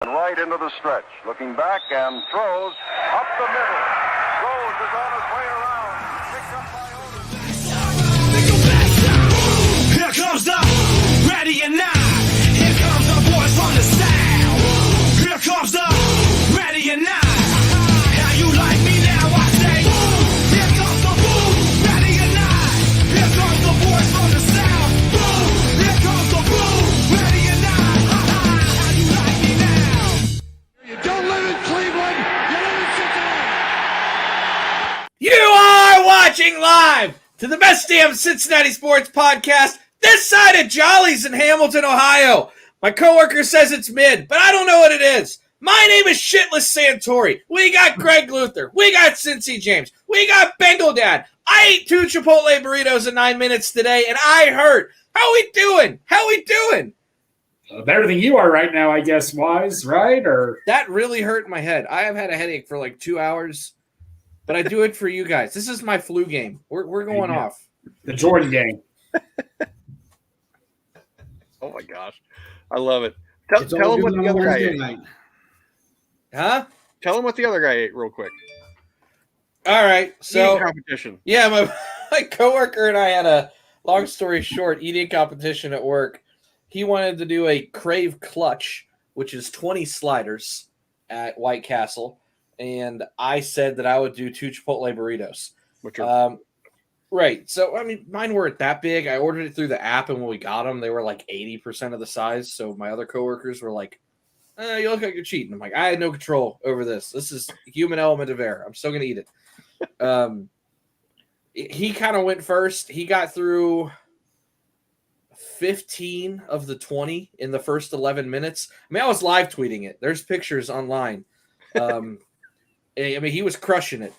And right into the stretch, looking back and throws up the middle. Rose is on his way around. Picked up by Otis. Here comes the ready and not. Here comes the boys from the south. Here comes the ready and not. How you like me now? I say, here comes the boom, ready and not. Here comes the boys from the south. Boom, here comes the boom, ready and not. How you like me now? You don't live in Cleveland, you live in Cincinnati. You are watching live to the best damn Cincinnati sports podcast this side of Jolly's in Hamilton, Ohio. My coworker says it's mid, but I don't know what it is. My name is Shitless Santori. We got Greg Luther. We got Cincy James. We got Bengal Dad. I ate 2 Chipotle burritos in 9 minutes today, and I hurt. How we doing? How we doing? Better than you are right now, I guess, Wise, right? Or That really hurt my head. I have had a headache for like 2 hours, but I do it for you guys. This is my flu game. We're going off. the Jordan game. Oh my gosh, I love it. Tell him what the other guy ate. Huh? Tell him what the other guy ate real quick. All right. So Eating competition. yeah, my coworker and I had a, long story short, eating competition at work. He wanted to do a Crave Clutch, which is 20 sliders at White Castle, and I said that I would do 2 Chipotle burritos. Which are Right. So, I mean, mine weren't that big. I ordered it through the app, and when we got them, they were like 80% of the size. So my other coworkers were like, you look like you're cheating. I'm like, I had no control over this. This is human element of error. I'm still going to eat it. He kind of went first. He got through 15 of the 20 in the first 11 minutes. I mean, I was live tweeting it. There's pictures online. I mean, he was crushing it.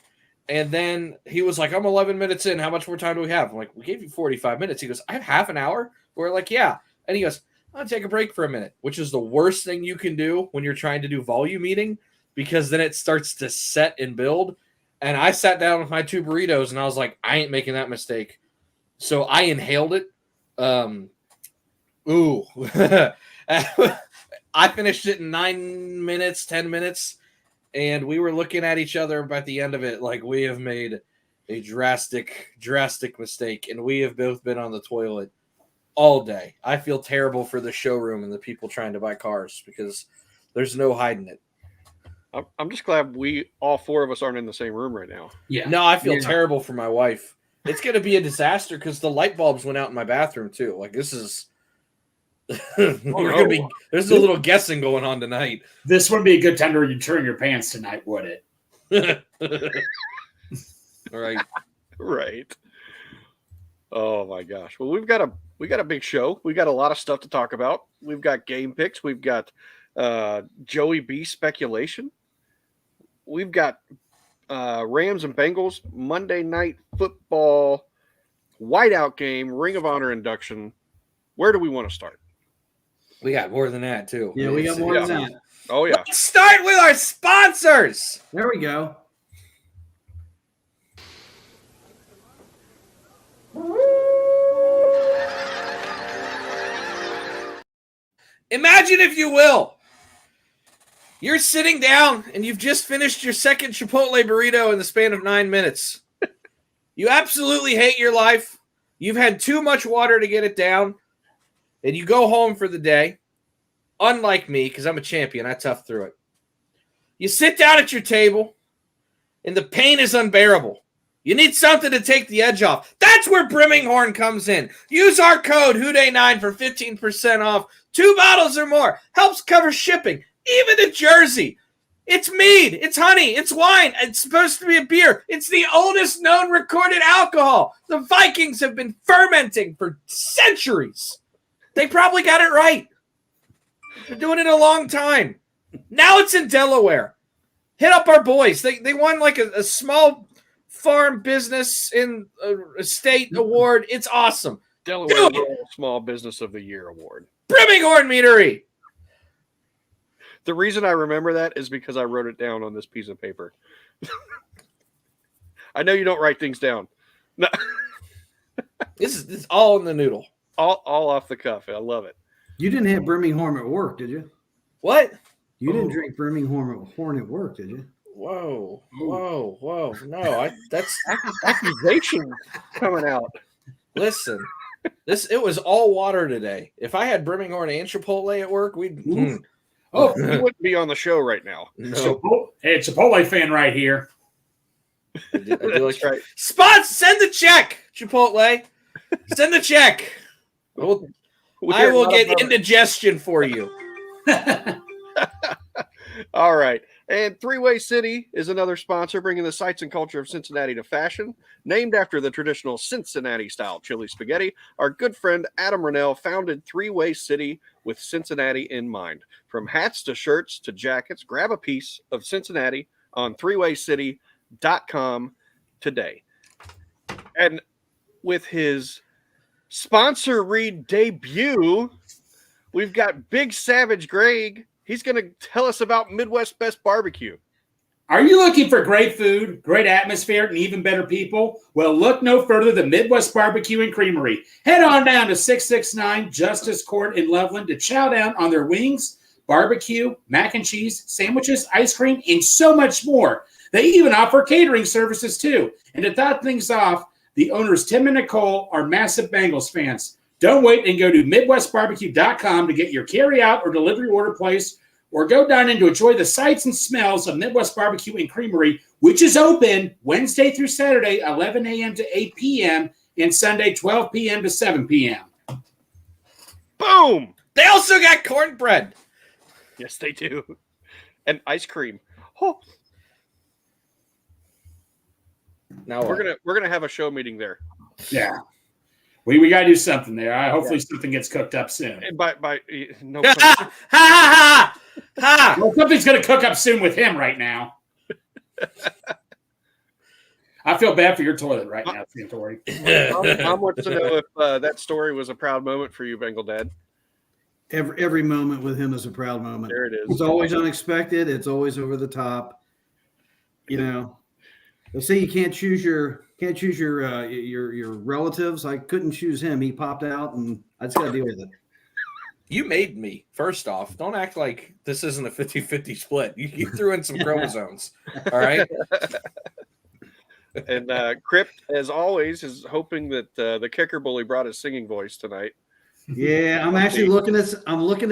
And then he was like, I'm 11 minutes in. How much more time do we have? I'm like, we gave you 45 minutes. He goes, I have half an hour. We're like, yeah. And he goes, I'll take a break for a minute, which is the worst thing you can do when you're trying to do volume eating, because then it starts to set and build. And I sat down with my 2 burritos and I was like, I ain't making that mistake. So I inhaled it. I finished it in 9 minutes, 10 minutes. And we were looking at each other by the end of it like we have made a drastic mistake. And we have both been on the toilet all day. I feel terrible for the showroom and the people trying to buy cars because there's no hiding it. I'm just glad we all 4 of us aren't in the same room right now. Yeah. No, I feel terrible for my wife. It's going to be a disaster because the light bulbs went out in my bathroom too. Like this is... there's a little guessing going on tonight. This wouldn't be a good time to turn your pants tonight, would it? All right. Right. Oh my gosh. Well, we got a big show. We got a lot of stuff to talk about. We've got game picks. We've got Joey B speculation. We've got Rams and Bengals Monday Night Football whiteout game, Ring of Honor induction. Where do we want to start? We got more than that too. Yeah, we got more than that. Oh yeah. Let's start with our sponsors. There we go. Imagine, if you will, you're sitting down and you've just finished your second Chipotle burrito in the span of 9 minutes. You absolutely hate your life. You've had too much water to get it down. And you go home for the day. Unlike me, because I'm a champion, I tough through it. You sit down at your table, and the pain is unbearable. You need something to take the edge off. That's where Brimminghorn comes in. Use our code HOODAY9 for 15% off. 2 bottles or more. Helps cover shipping, even to Jersey. It's mead. It's honey. It's wine. It's supposed to be a beer. It's the oldest known recorded alcohol. The Vikings have been fermenting for centuries. They probably got it right. They're doing it a long time. Now it's in Delaware. Hit up our boys. They won like a small farm business in a state award. It's awesome. Delaware Small Business of the Year award. Brimminghorn Meadery. The reason I remember that is because I wrote it down on this piece of paper. I know you don't write things down. No. This is all in the noodle. All off the cuff. I love it. You didn't have Brimminghorn at work, did you? What? You didn't drink Brimminghorn at work, did you? Whoa. No, that's Accusations coming out. listen. It was all water today. If I had Brimminghorn and Chipotle at work, we'd. Oh, You wouldn't be on the show right now. No. Hey, Chipotle fan right here. I do like That's right. Spots, send the check, Chipotle. Send the check. I will get indigestion for you. All right. And Three-Way City is another sponsor, bringing the sights and culture of Cincinnati to fashion. Named after the traditional Cincinnati-style chili spaghetti, our good friend Adam Rennell founded Three-Way City with Cincinnati in mind. From hats to shirts to jackets, grab a piece of Cincinnati on threewaycity.com today. And with his sponsor read debut, we've got Big Savage Greg. He's going to tell us about Midwest Best Barbecue. Are you looking for great food, great atmosphere, and even better people? Well, look no further than Midwest Barbecue and Creamery. Head on down to 669 Justice Court in Loveland to chow down on their wings, barbecue, mac and cheese, sandwiches, ice cream, and so much more. They even offer catering services too. And to top things off, the owners Tim and Nicole are massive Bengals fans. Don't wait and go to MidwestBarbecue.com to get your carry-out or delivery order placed, or go down and to enjoy the sights and smells of Midwest Barbecue and Creamery, which is open Wednesday through Saturday, 11 a.m. to 8 p.m., and Sunday, 12 p.m. to 7 p.m. Boom! They also got cornbread. Yes, they do. And ice cream. Oh, Now we're gonna have a show meeting there. Yeah. We got to do something there. Hopefully something gets cooked up soon. And by no, ha ha ha! Well, something's going to cook up soon with him right now. I feel bad for your toilet right now, Santori. Tom wants to know if that story was a proud moment for you, Bengal Dad. Every moment with him is a proud moment. There it is. It's always unexpected. It's always over the top. You know, they say you can't choose your relatives. I couldn't choose him. He popped out, and I just got to deal with it. You made me, first off. Don't act like this isn't a 50-50 split. You threw in some chromosomes. All right? And Crypt, as always, is hoping that the kicker bully brought his singing voice tonight. Yeah, I'm actually looking at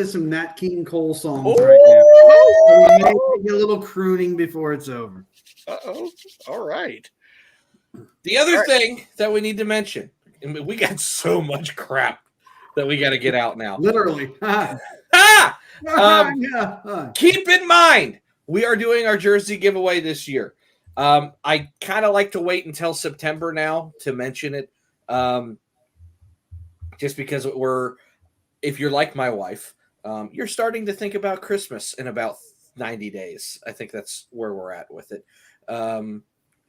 some Nat King Cole songs right now. Maybe a little crooning before it's over. Uh-oh. All right. The other thing that we need to mention, and we got so much crap that we got to get out now. Literally. Keep in mind, we are doing our jersey giveaway this year. I kind of like to wait until September now to mention it. Just because if you're like my wife, you're starting to think about Christmas in about 90 days. I think that's where we're at with it.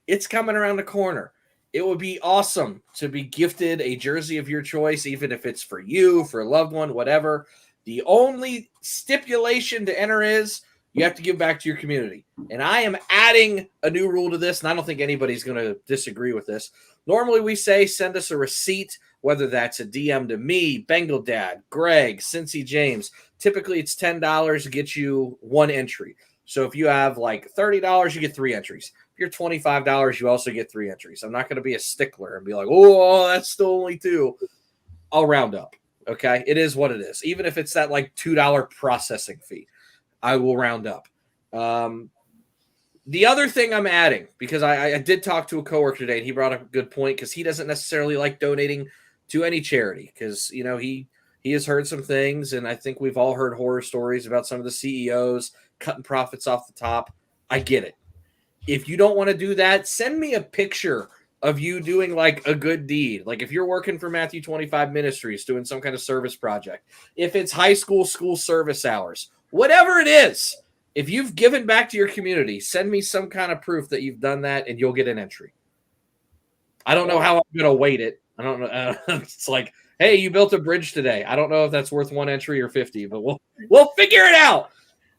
It's coming around the corner. It would be awesome to be gifted a jersey of your choice, even if it's for you, for a loved one, whatever. The only stipulation to enter is you have to give back to your community. And I am adding a new rule to this, and I don't think anybody's going to disagree with this. Normally we say send us a receipt, whether that's a DM to me, Bengal Dad, Greg, Cincy James. Typically it's $10 to get you one entry. So if you have like $30, you get 3 entries. If you're $25, you also get 3 entries. I'm not going to be a stickler and be like, oh, that's still only 2. I'll round up. Okay. It is what it is. Even if it's that like $2 processing fee, I will round up. The other thing I'm adding, because I did talk to a coworker today and he brought up a good point, because he doesn't necessarily like donating to any charity, because, you know, he has heard some things, and I think we've all heard horror stories about some of the CEOs cutting profits off the top. I get it. If you don't want to do that, send me a picture of you doing like a good deed. Like if you're working for Matthew 25 Ministries doing some kind of service project, if it's high school service hours, whatever it is, if you've given back to your community, send me some kind of proof that you've done that and you'll get an entry. I don't know how I'm going to weight it. I don't know. It's like, hey, you built a bridge today. I don't know if that's worth 1 entry or 50, but we'll figure it out.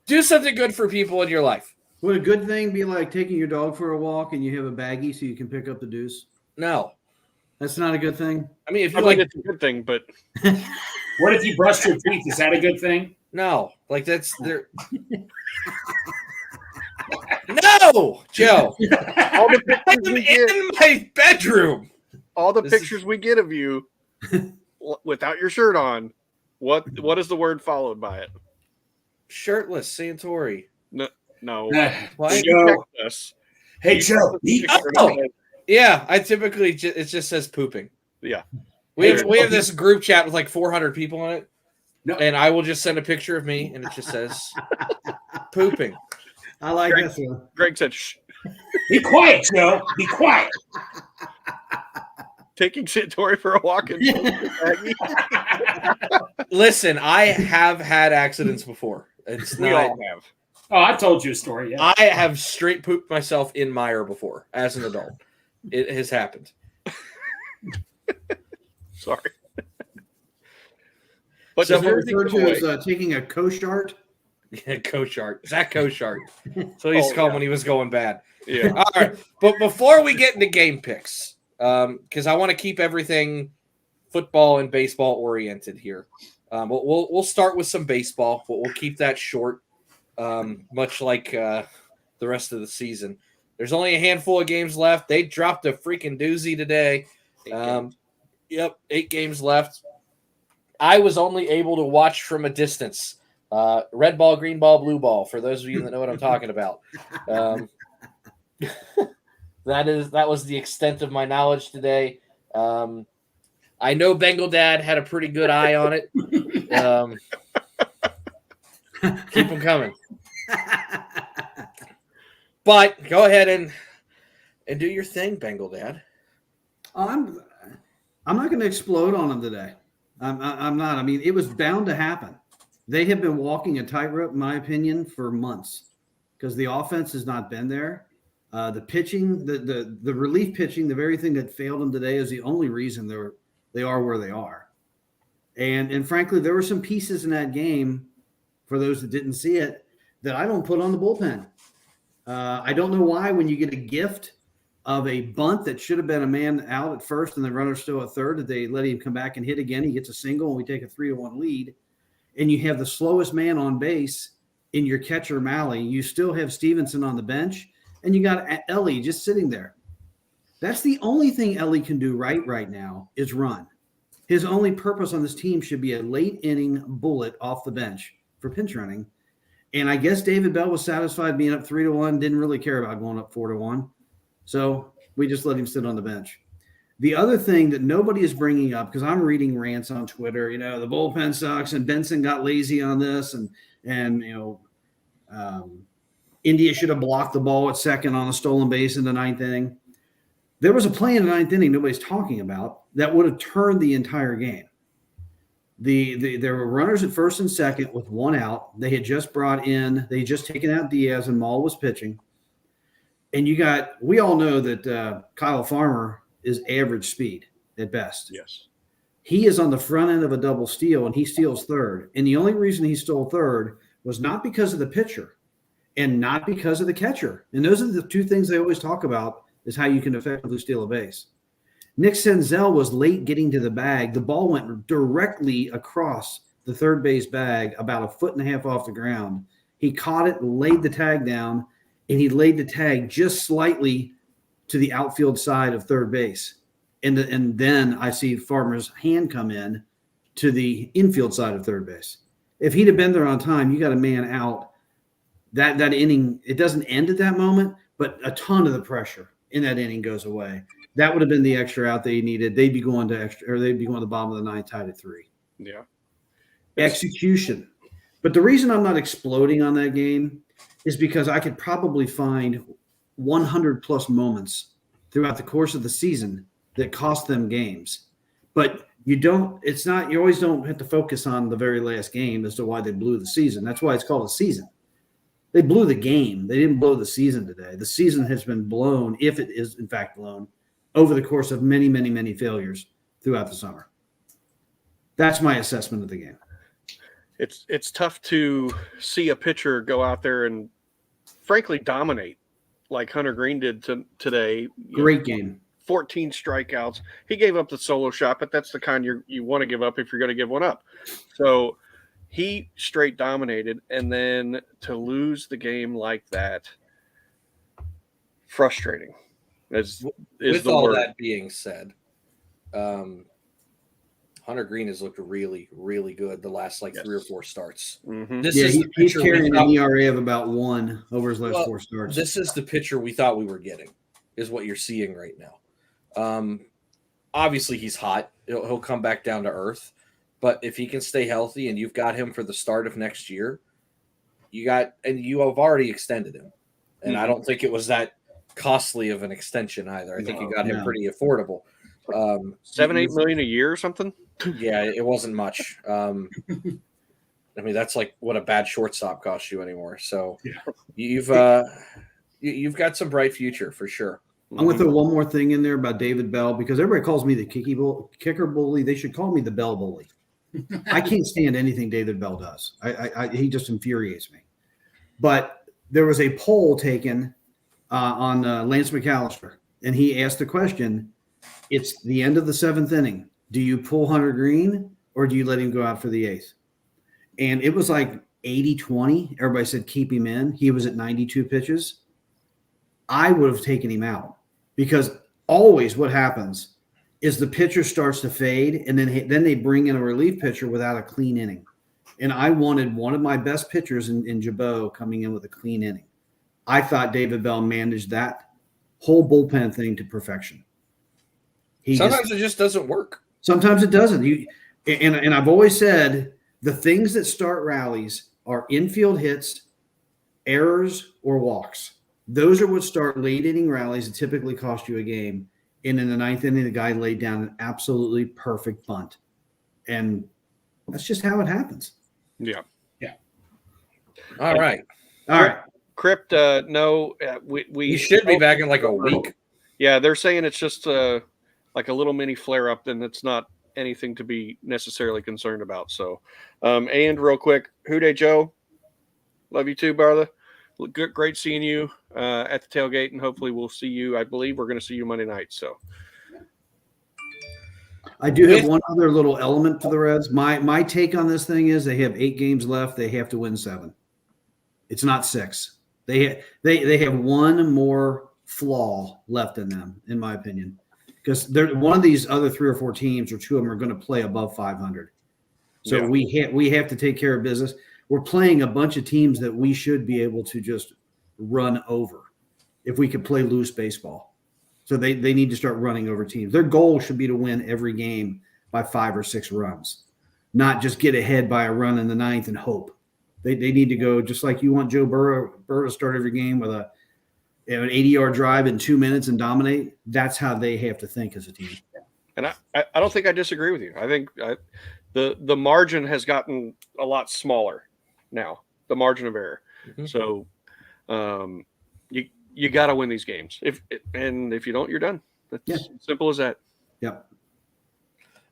Do something good for people in your life. Would a good thing be like taking your dog for a walk and you have a baggie so you can pick up the deuce? No. That's not a good thing? I mean, if you I think it's a good thing, but what if you brushed your teeth? Is that a good thing? No, like that's there. No, Joe. All the pictures I'm we get, in my bedroom. all the This pictures we get of you without your shirt on. What is the word followed by it? Shirtless Santori. No. What? When you Joe. text us, Hey, you Joe. text us a picture Oh. that says- Yeah, I typically it just says pooping. Yeah. We Hey, have this group chat with like 400 people in it, No. and I will just send a picture of me, and it just says pooping. I like this one. Greg said, "Shh." Be quiet, Joe. Be quiet. Taking Santori for a walk. Listen, I have had accidents before. It's We not. all have. Oh, I told you a story. Yeah. I have straight pooped myself in mire before as an adult. It has happened. Sorry. But So they're definitely referred to as taking a co-shart. Yeah, Koshart. Zach Koshart. So he used to call him when he was going bad. yeah. All right. But before we get into game picks, because I want to keep everything football and baseball oriented here. We'll start with some baseball, but we'll keep that short, much like the rest of the season. There's only a handful of games left. They dropped a freaking doozy today. 8 games left. I was only able to watch from a distance. Red ball, green ball, blue ball. For those of you that know what I'm talking about, that was the extent of my knowledge today. I know Bengal Dad had a pretty good eye on it. Keep them coming. But go ahead and do your thing, Bengal Dad. I'm not going to explode on them today. I'm not. I mean, it was bound to happen. They have been walking a tightrope, in my opinion, for months because the offense has not been there. The pitching, the relief pitching, the very thing that failed them today is the only reason they are where they are. And frankly, there were some pieces in that game, for those that didn't see it, that I don't put on the bullpen. I don't know why when you get a gift of a bunt that should have been a man out at first and the runner still at third, that they let him come back and hit again. He gets a single and we take a 3-1 lead. And you have the slowest man on base in your catcher, Malley. You still have Stevenson on the bench, and you got Ellie just sitting there. That's the only thing Ellie can do right now is run. His only purpose on this team should be a late inning bullet off the bench for pinch running. And I guess David Bell was satisfied being up 3-1, didn't really care about going up 4-1. So we just let him sit on the bench. The other thing that nobody is bringing up, because I'm reading rants on Twitter, the bullpen sucks and Benson got lazy on this, and India should have blocked the ball at second on a stolen base in the ninth inning. There was a play in the ninth inning nobody's talking about that would have turned the entire game. There were runners at first and second with one out. They had just taken out Diaz and Maul was pitching. And we all know that Kyle Farmer is average speed at best. Yes. He is on the front end of a double steal and he steals third. And the only reason he stole third was not because of the pitcher and not because of the catcher. And those are the two things they always talk about is how you can effectively steal a base. Nick Senzel was late getting to the bag. The ball went directly across the third base bag about 1.5 feet off the ground. He caught it, laid the tag down, and he laid the tag just slightly to the outfield side of third base. And then I see Farmer's hand come in to the infield side of third base. If he'd have been there on time, you got a man out. That inning, it doesn't end at that moment, but a ton of the pressure in that inning goes away. That would have been the extra out they needed. They'd be going to the bottom of the ninth, tied at 3. Yeah. Execution. But the reason I'm not exploding on that game is because I could probably find 100 plus moments throughout the course of the season that cost them games. But you always don't have to focus on the very last game as to why they blew the season. That's why it's called a season. They blew the game. They didn't blow the season today. The season has been blown, if it is in fact blown, over the course of many, many, many failures throughout the summer. That's my assessment of the game. It's tough to see a pitcher go out there and frankly dominate like Hunter Green did today. Great game. 14 strikeouts. He gave up the solo shot, but that's the kind you want to give up if you're going to give one up. So he straight dominated, and then to lose the game like that, frustrating. Is With the all word. that being said, Hunter Green has looked really, really good the last like 3 or 4 starts. Mm-hmm. This Yeah, is the he's pitcher we carrying thought- an ERA of about 1 over his last Well, 4 starts. This is the pitcher we thought we were getting, is what you're seeing right now. Obviously, he's hot. He'll come back down to earth. But if he can stay healthy and you've got him for the start of next year, you have already extended him. And I don't think it was that costly of an extension either. I think you got him pretty affordable. 7-8 million a year or something. Yeah, it wasn't much. I mean, that's like what a bad shortstop costs you anymore. So you've got some bright future for sure. I'm going to throw one more thing in there about David Bell, because everybody calls me the kicker bully. They should call me the Bell bully. I can't stand anything David Bell does. He just infuriates me. But there was a poll taken on Lance McAllister, and he asked the question, it's the end of the 7th inning. Do you pull Hunter Green or do you let him go out for the 8th? And it was like 80-20. Everybody said keep him in. He was at 92 pitches. I would have taken him out, because always what happens is the pitcher starts to fade, and then they bring in a relief pitcher without a clean inning. And I wanted one of my best pitchers in Jabot coming in with a clean inning. I thought David Bell managed that whole bullpen thing to perfection. Sometimes it just doesn't work. Sometimes it doesn't. And I've always said the things that start rallies are infield hits, errors, or walks. Those are what start late inning rallies that typically cost you a game. And in the 9th inning, the guy laid down an absolutely perfect bunt. And that's just how it happens. Yeah. All right. Crypt, no, we should be back in like a week. Yeah, they're saying it's just like a little mini flare up, and it's not anything to be necessarily concerned about. So, and real quick, Houday Joe, love you too, brother. Great seeing you at the tailgate, and hopefully we'll see you. I believe we're going to see you Monday night. So, I do have one other little element for the Reds. My take on this thing is they have 8 games left. They have to win 7. It's not 6. They have one more flaw left in them, in my opinion, because they're one of these other 3 or 4 teams, or 2 of them, are going to play above 500. So we have to take care of business. We're playing a bunch of teams that we should be able to just run over if we could play loose baseball. So they need to start running over teams. Their goal should be to win every game by 5 or 6 runs, not just get ahead by a run in the 9th and hope. They need to go just like you want Joe Burrow to start every game with an 80-yard drive in 2 minutes and dominate. That's how they have to think as a team. and I don't think I disagree with you. I think the margin has gotten a lot smaller now, the margin of error. Mm-hmm. So you got to win these games. If you don't, you're done. That's simple as that. Yep.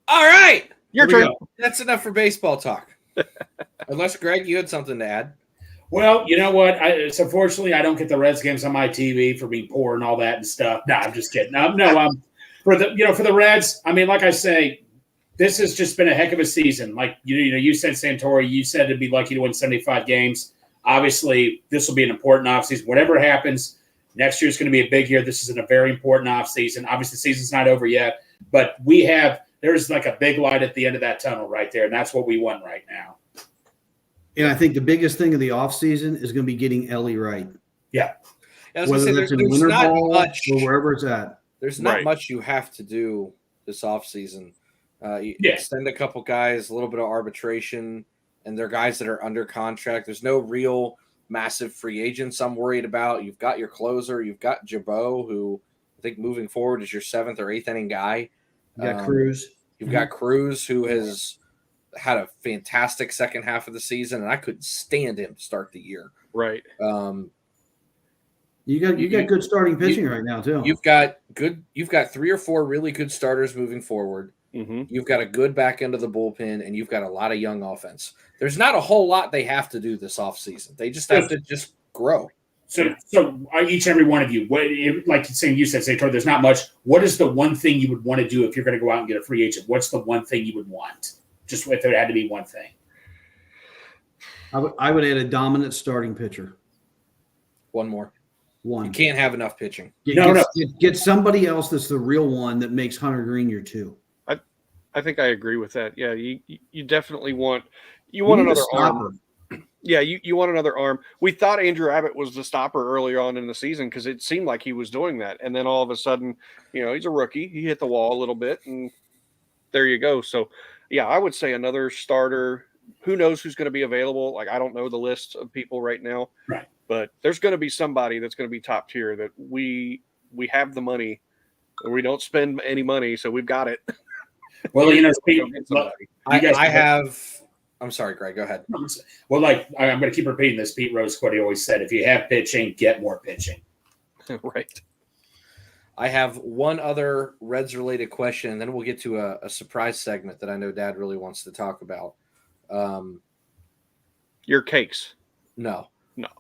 All right. Your turn. That's enough for baseball talk. Unless, Greg, you had something to add. Well, you know what? So fortunately, I don't get the Reds games on my TV for being poor and all that and stuff. No, I'm just kidding. For the Reds, I mean, like I say, this has just been a heck of a season. Like you said, Santori, you said it'd be lucky to win 75 games. Obviously, this will be an important offseason. Whatever happens, next year is going to be a big year. This is a very important offseason. Obviously, the season's not over yet, but there's like a big light at the end of that tunnel right there, and that's what we want right now. And I think the biggest thing of the offseason is going to be getting Ellie right. Yeah. Whether that's in winter ball or wherever it's at. There's not much you have to do this offseason. Extend a couple guys, a little bit of arbitration, and they're guys that are under contract. There's no real massive free agents I'm worried about. You've got your closer. You've got Jabot, who I think moving forward is your 7th or 8th inning guy. You got Cruz. You've got Cruz, who has had a fantastic second half of the season, and I couldn't stand him to start the year. Right. You got good starting pitching right now too. You've got 3 or 4 really good starters moving forward. Mm-hmm. You've got a good back end of the bullpen, and you've got a lot of young offense. There's not a whole lot they have to do this offseason. They just have to just grow. So each and every one of you, like you said, Santori, there's not much. What is the one thing you would want to do if you're going to go out and get a free agent? What's the one thing you would want? Just if there had to be one thing. I would add a dominant starting pitcher. One more. You One. can't have enough pitching. Get somebody else that's the real one that makes Hunter Green your 2. I think I agree with that. Yeah, you definitely want You need another a stopper. arm. Yeah, you want another arm. We thought Andrew Abbott was the stopper earlier on in the season because it seemed like he was doing that, and then all of a sudden, he's a rookie. He hit the wall a little bit, and there you go. So, yeah, I would say another starter. Who knows who's going to be available? Like, I don't know the list of people right now, Right. But there's going to be somebody that's going to be top tier that we have the money, and we don't spend any money, so we've got it. Well, Pete, I'm sorry, Greg, go ahead. Well, I'm going to keep repeating this. Pete Rose quote he always said, if you have pitching, get more pitching. Right. I have one other Reds-related question, and then we'll get to a surprise segment that I know Dad really wants to talk about. Your cakes. No.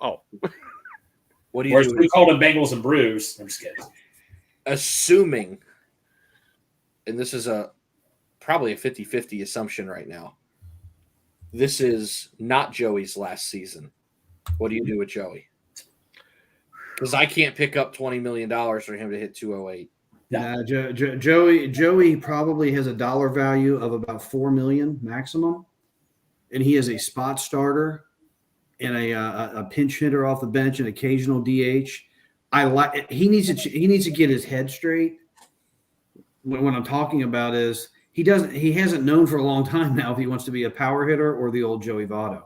Oh. What do you do? We called them Bengals and Brews. I'm just kidding. Assuming, and this is probably a 50-50 assumption right now, this is not Joey's last season. What do you do with Joey? Because I can't pick up $20 million for him to hit 208. Joey probably has a dollar value of about $4 million maximum, and he is a spot starter and a pinch hitter off the bench, an occasional DH. He needs to get his head straight. What I'm talking about is he hasn't known for a long time now if he wants to be a power hitter or the old Joey Votto.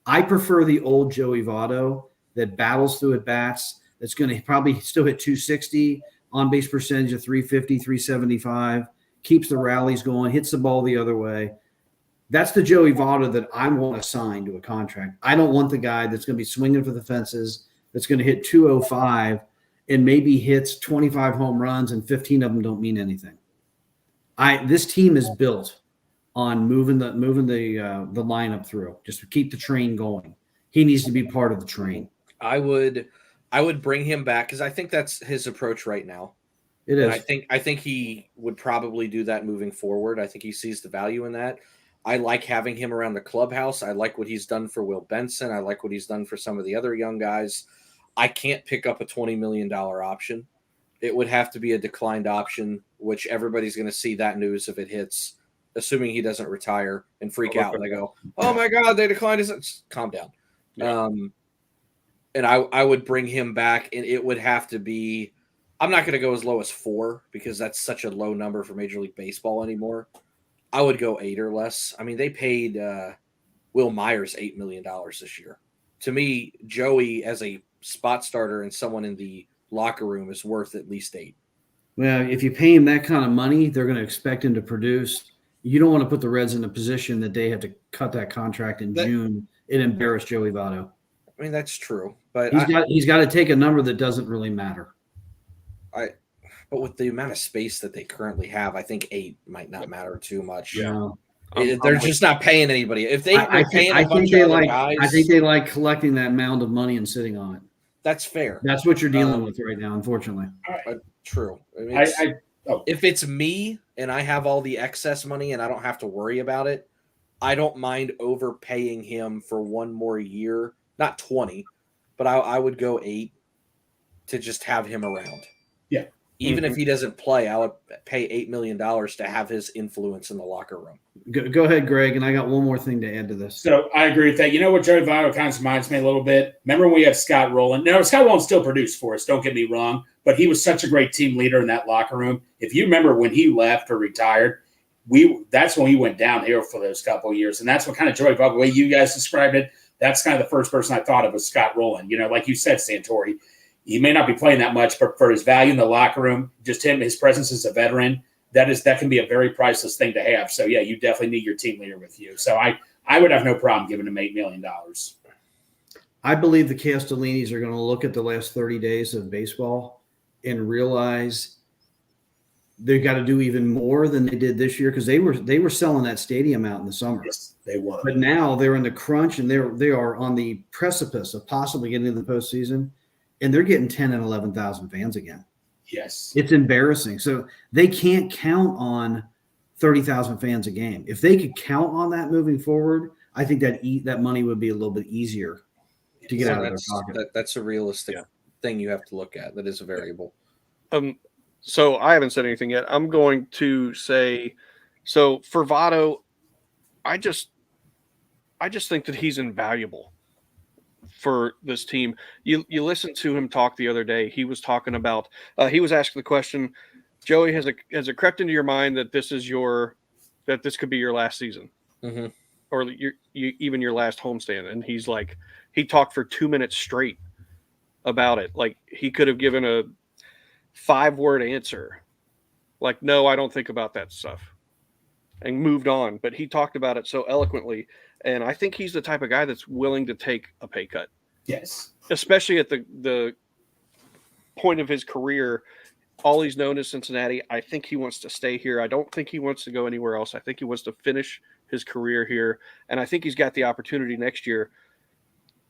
I prefer the old Joey Votto that battles through at bats. That's going to probably still hit 260, on base percentage of 350, 375, keeps the rallies going, hits the ball the other way. That's the Joey Votto that I want to sign to a contract. I don't want the guy that's going to be swinging for the fences, that's going to hit 205 and maybe hits 25 home runs and 15 of them don't mean anything. This team is built on moving the lineup through, just to keep the train going. He needs to be part of the train. I would bring him back because I think that's his approach right now. It is. And I think he would probably do that moving forward. I think he sees the value in that. I like having him around the clubhouse. I like what he's done for Will Benson. I like what he's done for some of the other young guys. I can't pick up a $20 million option. It would have to be a declined option, which everybody's going to see that news if it hits, assuming he doesn't retire and freak out when they go, oh my God, they declined his. Calm down. Yeah. And I would bring him back, and it would have to be, I'm not going to go as low as 4 because that's such a low number for Major League Baseball anymore. I would go 8 or less. I mean, they paid Will Myers $8 million this year. To me, Joey as a spot starter and someone in the locker room is worth at least 8. Well, if you pay him that kind of money, they're going to expect him to produce. You don't want to put the Reds in a position that they have to cut that contract in June and embarrass Joey Votto. I mean, that's true, but he's got to take a number that doesn't really matter. But with the amount of space that they currently have, I think 8 might not matter too much. Yeah. They're just not paying anybody. If they're paying I a bunch think of other guys, I think they like collecting that mound of money and sitting on it. That's fair. That's what you're dealing with right now, unfortunately. True. I mean, if it's me and I have all the excess money and I don't have to worry about it, I don't mind overpaying him for one more year. Not 20, but I would go 8 to just have him around. Yeah. Even if he doesn't play, I would pay $8 million to have his influence in the locker room. Go ahead, Greg, and I got one more thing to add to this. So I agree with that. You know what Joey Votto kind of reminds me a little bit? Remember when we had Scott Rowland? Now, Scott Rowland still produced for us, don't get me wrong, but he was such a great team leader in that locker room. If you remember when he left or retired, that's when he went downhill for those couple of years. And that's what kind of Joey Votto, the way you guys described it, that's kind of the first person I thought of was Scott Rowland. You know, like you said, Santori, he may not be playing that much, but for his value in the locker room, just his presence as a veteran, that can be a very priceless thing to have. So, yeah, you definitely need your team leader with you. So I would have no problem giving him $8 million. I believe the Castellinis are going to look at the last 30 days of baseball and realize they've got to do even more than they did this year because they were selling that stadium out in the summer. Yes, they were. But now they're in the crunch and they are on the precipice of possibly getting into the postseason, and they're getting 10 and 11,000 fans again. Yes. It's embarrassing. So they can't count on 30,000 fans a game. If they could count on that moving forward, I think that money would be a little bit easier to get out of their pocket. That's a realistic thing you have to look at. That is a variable. So I haven't said anything yet. I'm going to say, so for Votto, I just think that he's invaluable for this team. You listened to him talk the other day. He was talking about he was asking the question, Joey, has it crept into your mind that this could be your last season, or even your last homestand? And he's like, he talked for 2 minutes straight about it. Like he could have given a 5-word answer, like, no, I don't think about that stuff, and moved on. But he talked about it so eloquently. And I think he's the type of guy that's willing to take a pay cut. Yes. Especially at the point of his career. All he's known is Cincinnati. I think he wants to stay here. I don't think he wants to go anywhere else. I think he wants to finish his career here. And I think he's got the opportunity next year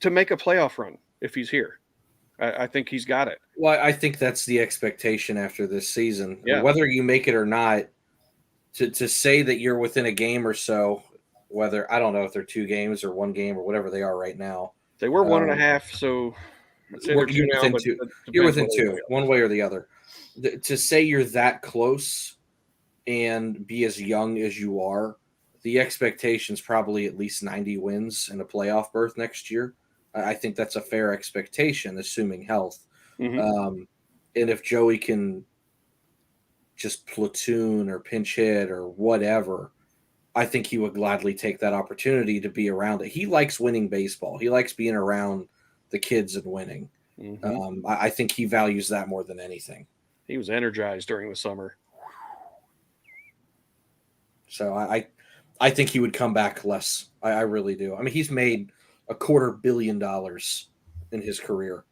to make a playoff run if he's here. I think he's got it. Well, I think that's the expectation after this season. Yeah. Whether you make it or not, to say that you're within a game or so, whether I don't know if they're 2 games or 1 game or whatever they are right now. They were 1.5, so you're within 2. You're within 2, one way or the other. To say you're that close and be as young as you are, the expectation is probably at least 90 wins and a playoff berth next year. I think that's a fair expectation, assuming health. And if Joey can just platoon or pinch hit or whatever, I think he would gladly take that opportunity to be around it. He likes winning baseball. He likes being around the kids and winning. I think he values that more than anything. He was energized during the summer. So I think he would come back less. I really do. I mean, he's made $250 million in his career.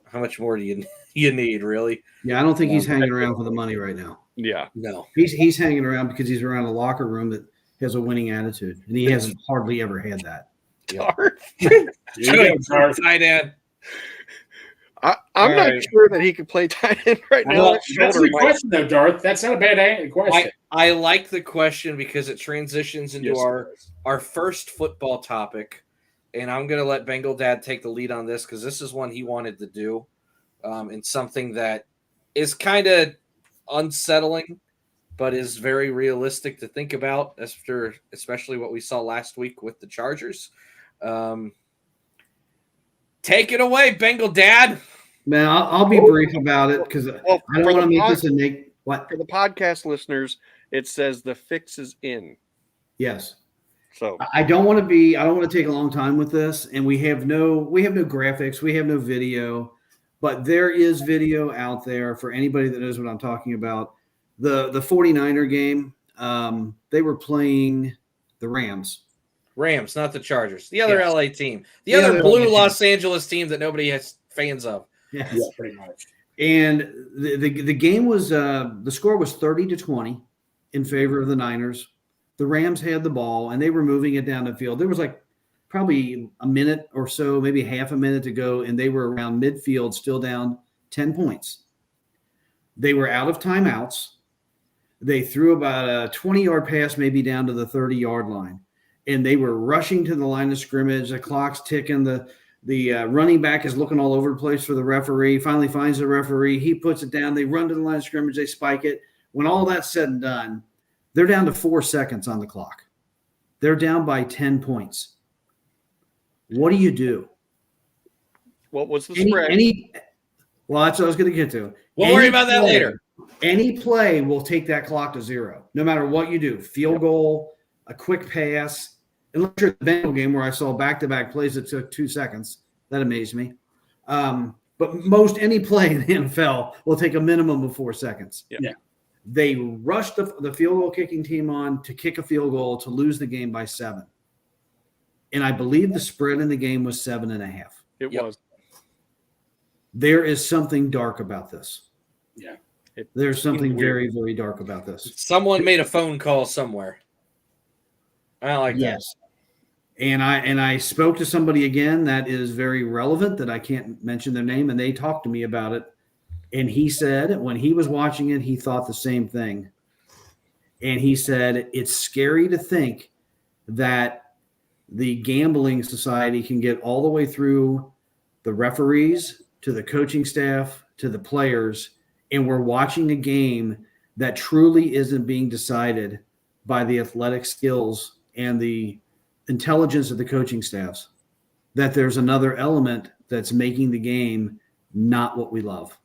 How much more do you need, really? Yeah, I don't think he's hanging around for the money right now. Yeah. No. He's hanging around because he's around a locker room that has a winning attitude, and he hasn't hardly ever had that. Tight end. I'm not sure that he could play tight end right now. That's a good question, though, Darth. That's not a bad question. I like the question because it transitions into our first football topic, and I'm going to let Bengal Dad take the lead on this because this is one he wanted to do, and something that is kind of unsettling, but is very realistic to think about after especially what we saw last week with the Chargers. Take it away, Bengal Dad. Man, I'll be brief about it because I don't want to make this a what for the podcast listeners. It says the fix is in. Yes. So I don't want to take a long time with this, and we have no graphics, we have no video, but there is video out there for anybody that knows what I'm talking about. The 49er game, they were playing the Rams. Rams, not the Chargers. The other LA team. The other blue Los Angeles team that nobody has fans of. Yes. Yeah, pretty much. And the game was the score was 30-20 in favor of the Niners. The Rams had the ball, and they were moving it down the field. There was like probably a minute or so, maybe half a minute to go, and they were around midfield, still down 10 points. They were out of timeouts. They threw about a 20-yard pass, maybe down to the 30-yard line, and they were rushing to the line of scrimmage. The clock's ticking. The running back is looking all over the place for the referee. Finally finds the referee. He puts it down. They run to the line of scrimmage. They spike it. When all that's said and done, they're down to 4 seconds on the clock. They're down by 10 points. What do you do? What was the spread? Well, that's what I was going to get to. We'll worry about that later. Any play will take that clock to 0, no matter what you do. Field goal, a quick pass. Unless you're at the Bengal game where I saw back-to-back plays that took 2 seconds. That amazed me. But most any play in the NFL will take a minimum of 4 seconds. Yeah. They rushed the field goal kicking team on to kick a field goal to lose the game by 7. And I believe the spread in the game was 7.5. It was. There is something dark about this. Yeah. There's something very, very dark about this. Someone made a phone call somewhere. I like that. And I spoke to somebody again that is very relevant that I can't mention their name, and they talked to me about it. And he said when he was watching it, he thought the same thing. And he said it's scary to think that the gambling society can get all the way through the referees to the coaching staff to the players, and we're watching a game that truly isn't being decided by the athletic skills and the intelligence of the coaching staffs, that there's another element that's making the game not what we love.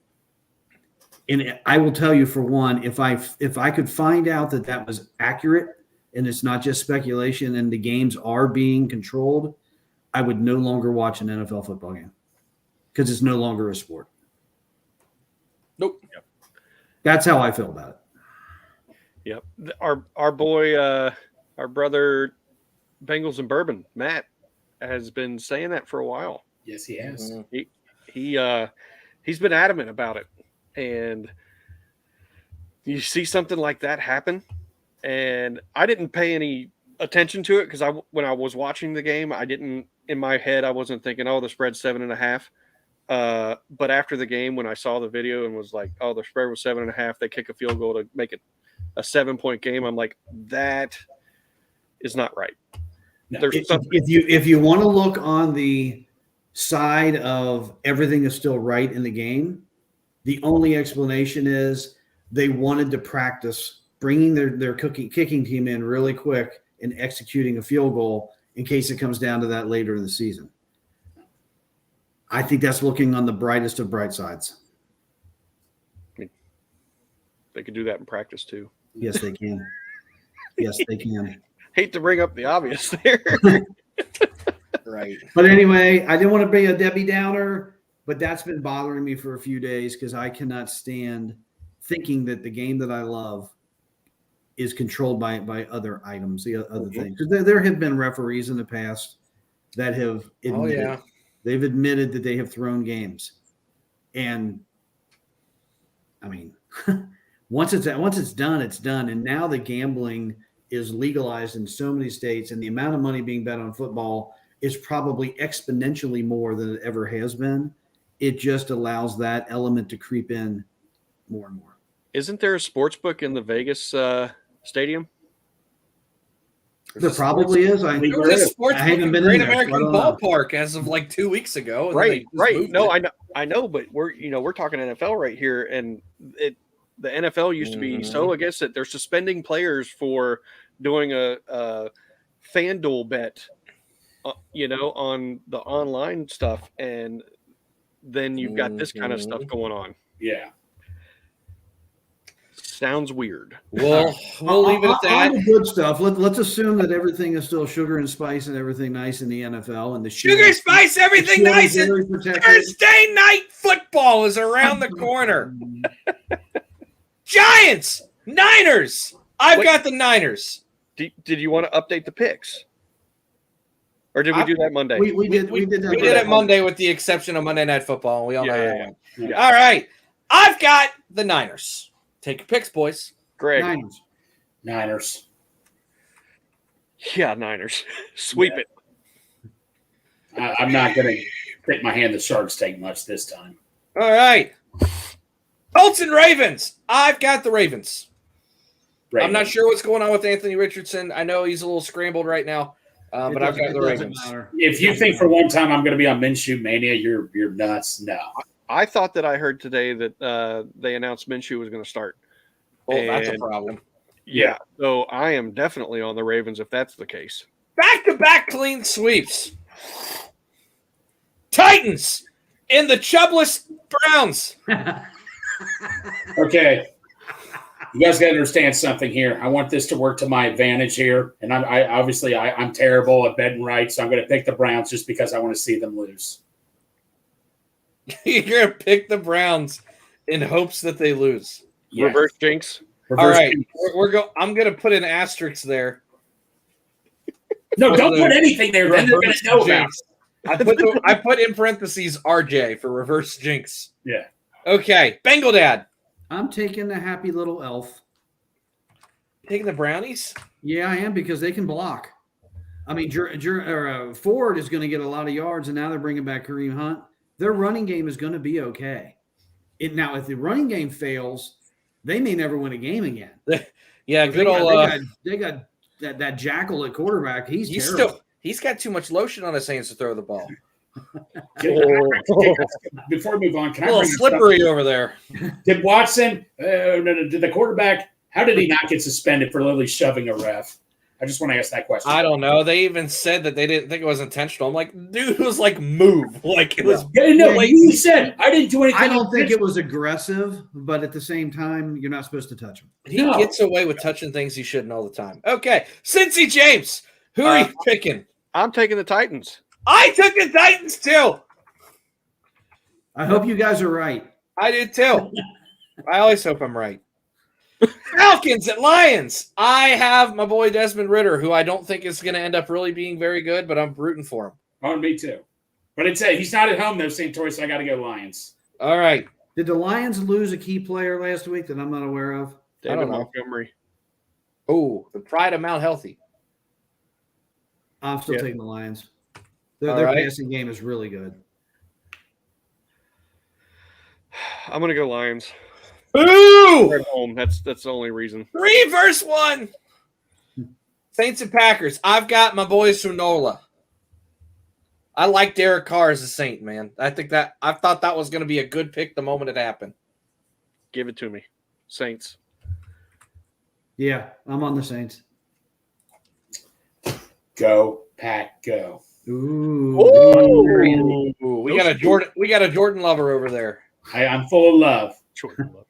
And I will tell you, for one, if I could find out that that was accurate and it's not just speculation and the games are being controlled, I would no longer watch an NFL football game because it's no longer a sport. Nope. That's how I feel about it. Yep. Our boy, our brother, Bengals and Bourbon, Matt, has been saying that for a while. Yes, he has. He's been adamant about it, and you see something like that happen, and I didn't pay any attention to it because when I was watching the game, I didn't, in my head, I wasn't thinking, oh, the spread's 7.5. But after the game, when I saw the video and was like, oh, the spread was 7.5, they kick a field goal to make it a 7-point game. I'm like, that is not right. No, If you want to look on the side of everything is still right in the game, the only explanation is they wanted to practice bringing their kicking team in really quick and executing a field goal in case it comes down to that later in the season. I think that's looking on the brightest of bright sides. They could do that in practice too. Yes, they can. Yes, they can. Hate to bring up the obvious there. Right. But anyway, I didn't want to be a Debbie Downer, but that's been bothering me for a few days because I cannot stand thinking that the game that I love is controlled by other items, the other things. There have been referees in the past that have admitted, they've admitted that they have thrown games. And I mean, once it's done, it's done. And now the gambling is legalized in so many states, and the amount of money being bet on football is probably exponentially more than it ever has been. It just allows that element to creep in more and more. Isn't there a sports book in the Vegas stadium? There probably is. I haven't been in Great there, American so I don't know. Ballpark as of like 2 weeks ago. and then Right. they just moved No, it. I know, but we're talking NFL right here, and the NFL used to be so against it. They're suspending players for doing a FanDuel bet, on the online stuff, and then you've got this kind of stuff going on. Yeah. Sounds weird. We'll leave it at that. On the good stuff. Let's assume that everything is still sugar and spice and everything nice in the NFL, and the Sugar, spice, everything shield nice. is And very protected. Thursday night football is around the corner. Giants, Niners. I've got the Niners. Did you want to update the picks, or did we do that Monday? We did that. We did it Monday with the exception of Monday Night Football. And we all know that one. Yeah. All right. I've got the Niners. Take your picks, boys. Greg. Niners. Yeah, Niners. Sweep it. I'm not going to take my hand the Sharks take much this time. All right. Colts and Ravens. I've got the Ravens. I'm not sure what's going on with Anthony Richardson. I know he's a little scrambled right now, but I've got the Ravens. If you think for one time I'm going to be on Minshew Mania, you're nuts. No. I thought that I heard today that they announced Minshew was going to start. Oh, that's a problem. Yeah. So I am definitely on the Ravens if that's the case. Back-to-back clean sweeps. Titans and the chubless Browns. Okay. You guys got to understand something here. I want this to work to my advantage here. And I'm terrible at betting right, so I'm going to pick the Browns just because I want to see them lose. You're going to pick the Browns in hopes that they lose. Yes. Reverse jinx. All right. I'm going to put an asterisk there. No, don't put anything there. Then they're going to know about it. I put in parentheses RJ for reverse jinx. Yeah. Okay. Bengal Dad. I'm taking the happy little elf. Taking the Brownies? Yeah, I am, because they can block. I mean, Ford is going to get a lot of yards, and now they're bringing back Kareem Hunt. Their running game is going to be okay. Now, if the running game fails, they may never win a game again. Yeah, good old. They got that jackal at quarterback. He's terrible. He's got too much lotion on his hands to throw the ball. Before we move on, can A I little bring slippery over there. Did Watson, did the quarterback, how did he not get suspended for literally shoving a ref? I just want to ask that question. I don't know. They even said that they didn't think it was intentional. I'm like, dude, it was like move. Like it was. Yeah, no, like you said, I didn't do anything. I don't think it was aggressive, but at the same time, you're not supposed to touch him. He gets away with touching things he shouldn't all the time. Okay. Cincy James, who are you picking? I'm taking the Titans. I took the Titans too. I hope you guys are right. I did too. I always hope I'm right. Falcons at Lions. I have my boy Desmond Ridder, who I don't think is going to end up really being very good, but I'm rooting for him. Oh, me too. But he's not at home though, Santori, so I got to go Lions. All right. Did the Lions lose a key player last week that I'm not aware of? David Montgomery. Oh, the pride of Mount Healthy. I'm still taking the Lions. Their right. passing game is really good. I'm gonna go Lions. Boo! At home. That's the only reason. 3 versus 1. Saints and Packers. I've got my boys from NOLA. I like Derek Carr as a Saint, man. I thought that was going to be a good pick the moment it happened. Give it to me. Saints. Yeah, I'm on the Saints. Go, Pack, go. Ooh. We got a Jordan lover over there. I'm full of love. Jordan lover.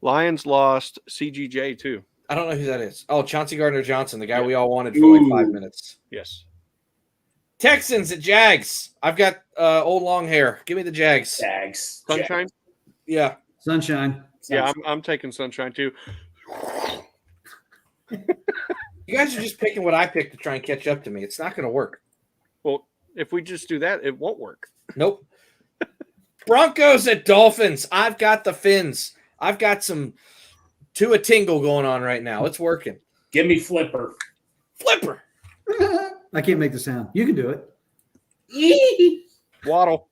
Lions lost CGJ too. I don't know who that is. Oh, Chauncey Gardner-Johnson, the guy we all wanted for like 5 minutes. Yes. Texans at Jags. I've got old long hair. Give me the Jags. Jags. Sunshine? Yeah. Sunshine. Yeah, I'm taking Sunshine too. You guys are just picking what I picked to try and catch up to me. It's not going to work. Well, if we just do that, it won't work. Nope. Broncos at Dolphins. I've got the Fins. I've got some Tua Tingle going on right now. It's working. Give me Flipper. Flipper. I can't make the sound. You can do it. Waddle.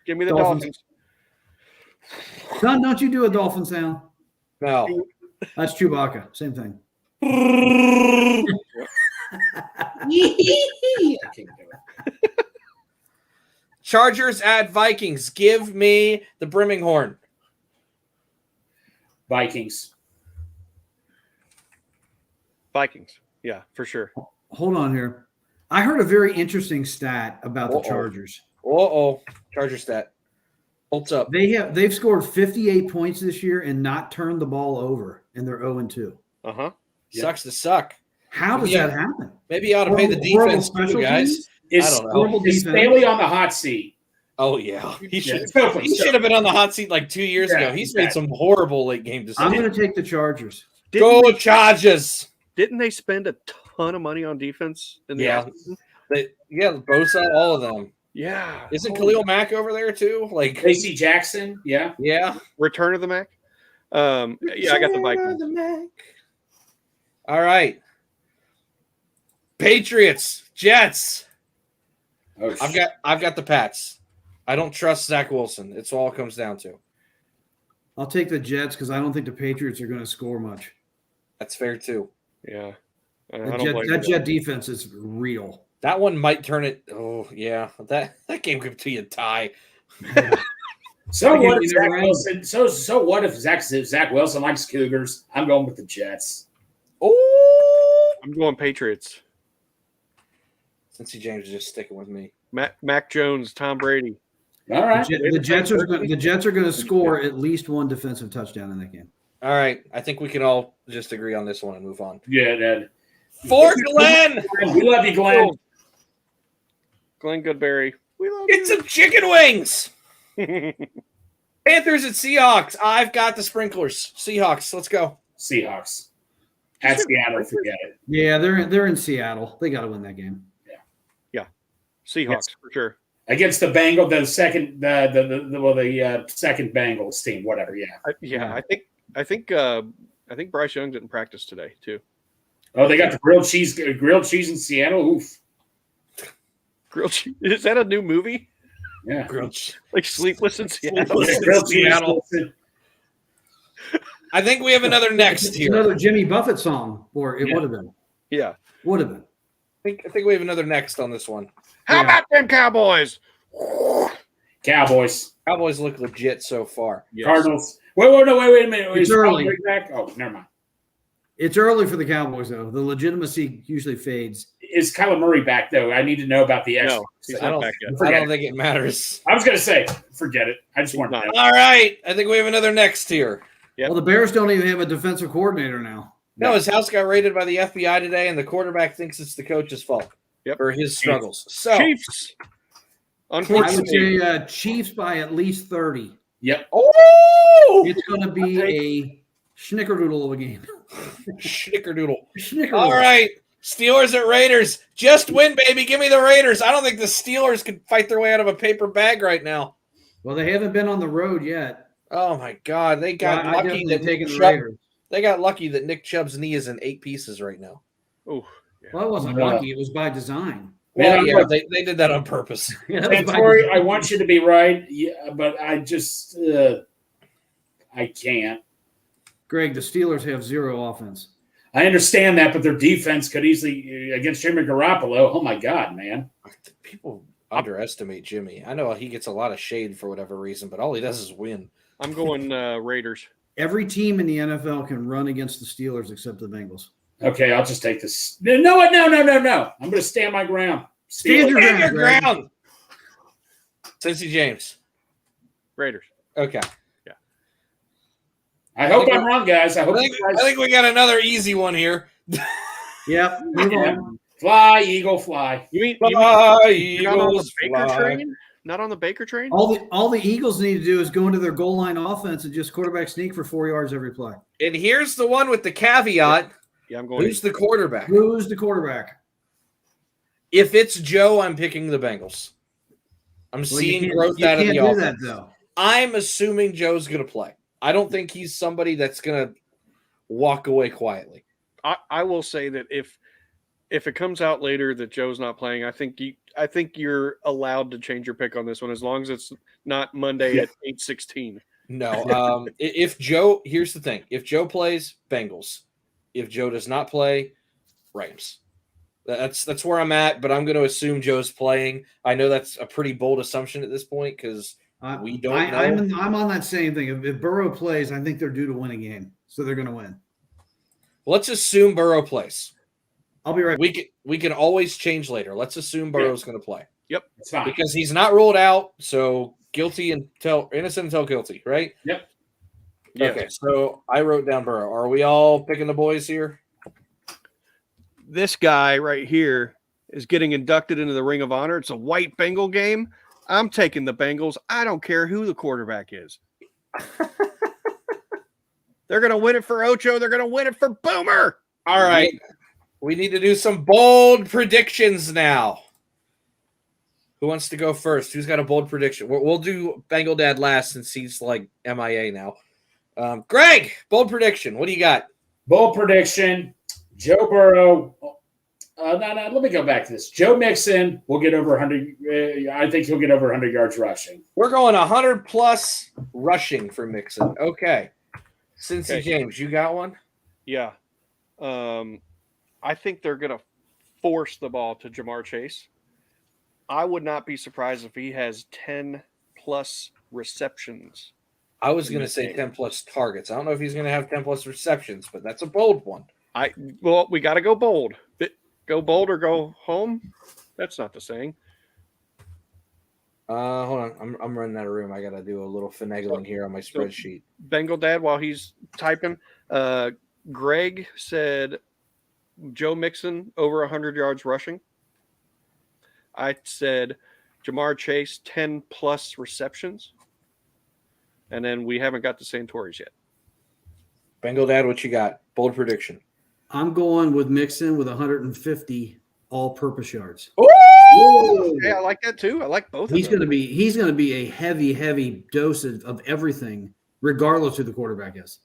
Give me the Dolphins. Son, don't you do a dolphin sound? No. That's Chewbacca. Same thing. I can't do it. Chargers at Vikings. Give me the Brimminghorn. Vikings. Yeah, for sure. Hold on here. I heard a very interesting stat about the Chargers. Charger stat. Holds up. They've scored 58 points this year and not turned the ball over, and they're 0-2. Uh-huh. Sucks to suck. How does that happen? Maybe you ought to pay the defense too, guys. Is I don't know. Staley on the hot seat? Oh, yeah. He should Yeah, have been on the hot seat like 2 years ago. He's made some horrible late game decisions. I'm going to take the Chargers. Go Chargers. Didn't they spend a ton of money on defense? In the offseason? Bosa, all of them. Yeah. Isn't Khalil Mack over there too? Like Casey Jackson? Yeah. Yeah. Return of the Mac? Yeah, I got the Vikings. All right. Patriots, Jets. Oh, I've got the Pats. I don't trust Zach Wilson. It's all it comes down to. I'll take the Jets because I don't think the Patriots are going to score much. That's fair too. Yeah. That Jet defense is real. That one might turn it. Oh yeah, that game could be a tie. So what if Zach Wilson? So what if Zach Wilson likes Cougars? I'm going with the Jets. Oh, I'm going Patriots. Cincy James is just sticking with me. Mac Jones, Tom Brady. All right. The Jets are going to score at least one defensive touchdown in that game. All right, I think we can all just agree on this one and move on. Yeah, Dad. For Glenn, we love you, Glenn. Glenn Goodberry. We love get some chicken wings. Panthers at Seahawks. I've got the sprinklers. Seahawks. Let's go. Seahawks. At Seattle, forget it. Yeah, they're in Seattle. They got to win that game. Yeah. Seahawks for sure. Against the Bengals, the second Bengals team, whatever. Yeah. I think Bryce Young didn't practice today too. Oh, they got the grilled cheese in Seattle. Oof. Grilled cheese. Is that a new movie? Yeah. Like Sleepless in Seattle. Seattle. I think we have another next here. Another Jimmy Buffett song, or it would have been. Yeah. Would have been. I think we have another next on this one. How about them Cowboys? Cowboys. Cowboys look legit so far. Yes. Cardinals. Wait a minute. It's Is early. Kyler Murray back? Oh, never mind. It's early for the Cowboys, though. The legitimacy usually fades. Is Kyler Murray back, though? I need to know about the extra. No, he's I not don't, back yet. I Forget don't it. think it matters. I was going to say, forget it. I just wanted to know. All right. I think we have another next here. Yep. Well, the Bears don't even have a defensive coordinator now. No, his house got raided by the FBI today, and the quarterback thinks it's the coach's fault for his struggles. So, Chiefs. I would Unfortunately, say Chiefs by at least 30. Yep. oh, It's going to be a schnickerdoodle of a game. schnickerdoodle. Schnickerdoodle. All right. Steelers at Raiders. Just win, baby. Give me the Raiders. I don't think the Steelers can fight their way out of a paper bag right now. Well, they haven't been on the road yet. Oh, my God. They got I lucky definitely that taking the Chubb, Raiders. they got lucky that Nick Chubb's knee is in 8 pieces right now. oh, Well, it wasn't No. lucky. It was by design. Well, Man, yeah, they did that on purpose. Yeah, that was by Santori, design. I want you to be right, yeah, but I just I can't. Greg, the Steelers have zero offense. I understand that, but their defense could easily against Jimmy Garoppolo. Oh my God, man! People underestimate Jimmy. I know he gets a lot of shade for whatever reason, but all he does is win. I'm going Raiders. Every team in the NFL can run against the Steelers except the Bengals. Okay, I'll just take this. No! I'm going to stand my ground. Stand your Stand your Greg. ground. Cincy James. Raiders. Okay. I hope I'm wrong, guys. I hope I you guys think we got another easy one here. Yep. Move on. fly, eagle, fly. You mean Fly, you're not on the Eagles, Baker fly. train? Not on the Baker train? All the Eagles need to do is go into their goal line offense and just quarterback sneak for 4 yards every play. And here's the one with the caveat. Yeah, I'm going. Who's the quarterback? Who's the quarterback? If it's Joe, I'm picking the Bengals. I'm Well, seeing you growth can't out of the do offense. that, though. I'm assuming Joe's going to play. I don't think he's somebody that's going to walk away quietly. I will say that if it comes out later that Joe's not playing, I think you're allowed to change your pick on this one as long as it's not Monday at 8:16. No. If Joe, here's the thing. If Joe plays, Bengals. If Joe does not play, Rams. That's where I'm at, but I'm going to assume Joe's playing. I know that's a pretty bold assumption at this point because we don't know. I'm on that same thing. If Burrow plays, I think they're due to win a game, so they're going to win. Let's assume Burrow plays. I'll be right back. We can always change later. Let's assume Burrow's going to play It's fine. because he's not ruled out. So innocent until guilty, right? Yep. Yeah. Okay, so I wrote down Burrow. Are we all picking the boys here? This guy right here is getting inducted into the Ring of Honor. It's a white Bengal game. I'm taking the Bengals. I don't care who the quarterback is. They're going to win it for Ocho. They're going to win it for Boomer. All right. We need to do some bold predictions now. Who wants to go first? Who's got a bold prediction? We'll do Bengal Dad last since he's like MIA now. Greg, bold prediction. What do you got? Bold prediction: Joe Burrow. No. Let me go back to this. Joe Mixon will get over 100. I think he'll get over 100 yards rushing. We're going 100 plus rushing for Mixon. Okay. Cincy Okay. James, you got one? Yeah. I think they're going to force the ball to Jamar Chase. I would not be surprised if he has 10 plus receptions. I was going to say 10 plus targets. I don't know if he's going to have 10 plus receptions, but that's a bold one. Well, we got to go bold. Go bold or go home. That's not the saying. Hold on. I'm running out of room. I got to do a little finagling here on my spreadsheet. Bengal Dad, while he's typing, Greg said Joe Mixon over 100 yards rushing. I said Jamar Chase 10 plus receptions. And then we haven't got the Santoris yet. Bengal Dad, what you got? Bold prediction. I'm going with Mixon with 150 all-purpose yards. Yeah, I like that too. I like both. He's of them. going to be a heavy dose of everything, regardless who the quarterback is.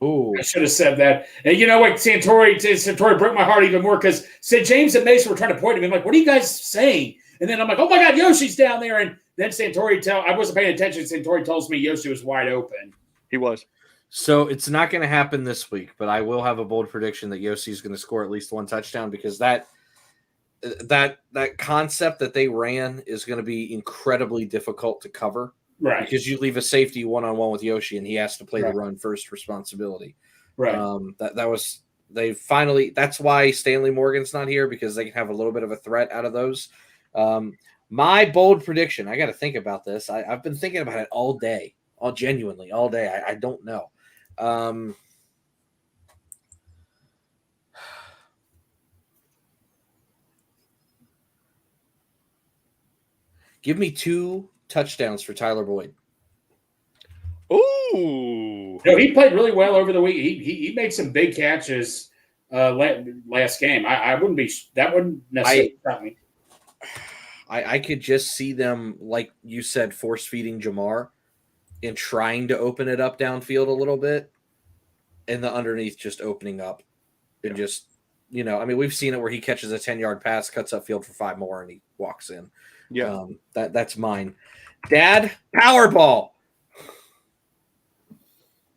Ooh. I should have said that. And you know what? Santori broke my heart even more because St. James and Mason were trying to point at me. I'm like, what are you guys saying? And then I'm like, oh my God, Yoshi's down there. And then I wasn't paying attention. Santori tells me Yoshi was wide open. He was. So it's not going to happen this week, but I will have a bold prediction that Yossi's going to score at least one touchdown because that that concept that they ran is going to be incredibly difficult to cover, Right. Because you leave a safety one-on-one with Yoshi, and he has to play Right. the run first responsibility. Right. That's why Stanley Morgan's not here, because they can have a little bit of a threat out of those. My bold prediction, I got to think about this. I've been thinking about it all day, genuinely all day. I don't know. Give me 2 touchdowns for Tyler Boyd. Ooh. No, he played really well over the week. He made some big catches last game. That wouldn't necessarily stop me. I could just see them, like you said, force feeding Jamar and trying to open it up downfield a little bit, and the underneath just opening up and just, we've seen it where he catches a 10-yard pass, cuts upfield for 5 more, and he walks in. Yeah. That's mine. Dad, Powerball.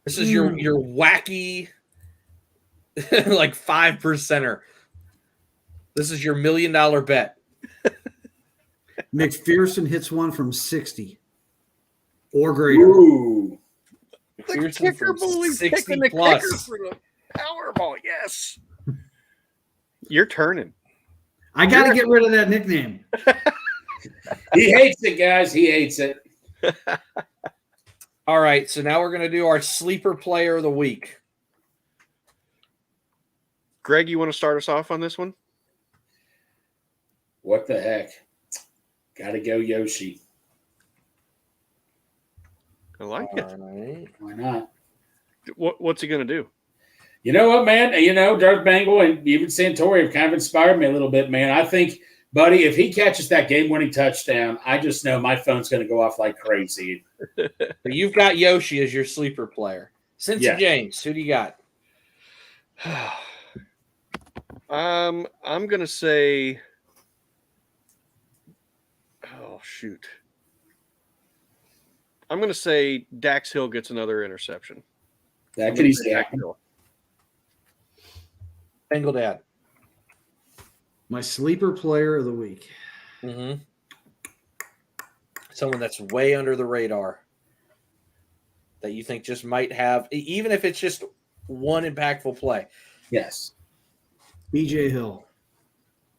This is your wacky, like 5%er. This is your $1 million bet. McPherson hits one from 60 or greater. Ooh. The kicker bully's 60 picking the plus. kicker for the Powerball. Yes. You're turning. I got to get rid of that nickname. He hates it, guys. He hates it. All right, so now we're going to do our sleeper player of the week. Greg, you want to start us off on this one? What the heck? Got to go Yoshi. I like it. Right. Why not? What's he going to do? You know what, man? Darth Bengal and even Santori have kind of inspired me a little bit, man. I think, buddy, if he catches that game-winning touchdown, I just know my phone's going to go off like crazy. But you've got Yoshi as your sleeper player. Cincy James, who do you got? I'm going to say – oh, shoot. I'm going to say Dax Hill gets another interception. That could easily happen. Bengal Dad. My sleeper player of the week. Mm-hmm. Someone that's way under the radar that you think just might have, even if it's just one impactful play. Yes. BJ Hill.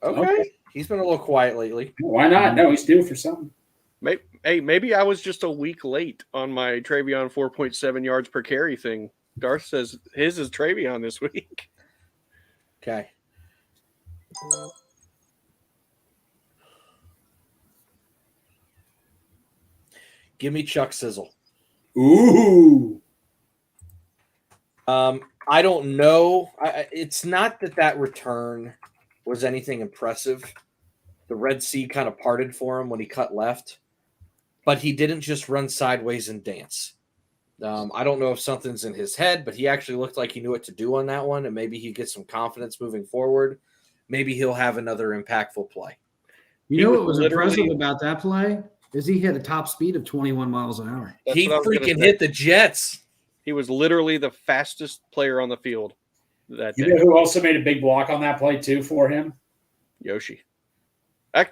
Okay. He's been a little quiet lately. Why not? No, he's due for something. Maybe I was just a week late on my Travion 4.7 yards per carry thing. Darth says his is Travion this week. Okay. Give me Chuck Sizzle. Ooh. I don't know. It's not that return was anything impressive. The Red Sea kind of parted for him when he cut left, but he didn't just run sideways and dance. I don't know if something's in his head, but he actually looked like he knew what to do on that one, and maybe he gets some confidence moving forward. Maybe he'll have another impactful play. You know what was impressive about that play is he hit a top speed of 21 miles an hour. He freaking hit the Jets. He was literally the fastest player on the field that day. You know who also made a big block on that play, too, for him? Yoshi.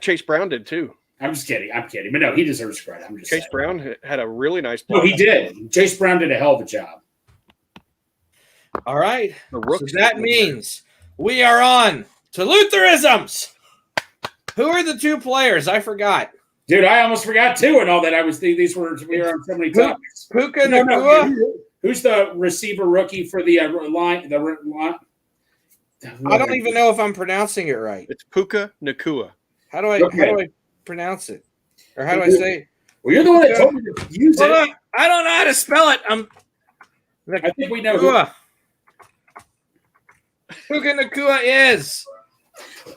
Chase Brown did, too. I'm just kidding. But no, he deserves credit. I'm just Chase saying. Brown had a really nice block. No, he did. Chase Brown did a hell of a job. All right. The So rooks that means we are on to Lutherisms. Who are the 2 players? I forgot. Dude, I almost forgot, too, and all that. We were on so many topics. Puka No, Nacua. who's the receiver rookie for the line? I don't even know if I'm pronouncing it right. It's Puka Nacua. How do I pronounce it? Or how do I say it? Well, you're the one that told me to use Hold it. on. I don't know how to spell it. I think we know who. Puka Nacua is.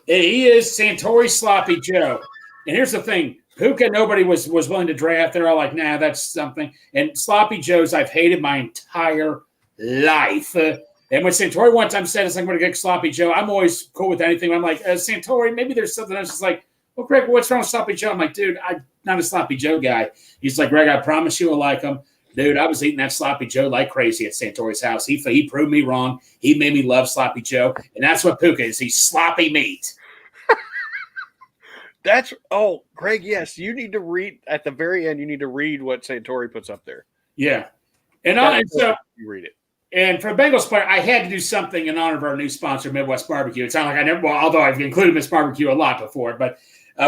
He is Santori Sloppy Joe. And here's the thing. Puka, nobody was willing to draft. They're all like, nah, that's something. And Sloppy Joes, I've hated my entire life. And when Santori one time said, I'm going to get Sloppy Joe, I'm always cool with anything. I'm like, Santori, maybe there's something else. It's like, well, Greg, what's wrong with Sloppy Joe? I'm like, dude, I'm not a Sloppy Joe guy. He's like, Greg, I promise you will like him. Dude, I was eating that Sloppy Joe like crazy at Santori's house. He proved me wrong. He made me love Sloppy Joe. And that's what Puka is. He's sloppy meat. Greg, yes, you need to read at the very end. You need to read what Santori puts up there. Yeah. And so you read it. And for a Bengals player, I had to do something in honor of our new sponsor, Midwest Barbecue. It's not like I never, well, although I've included Miss Barbecue a lot before, but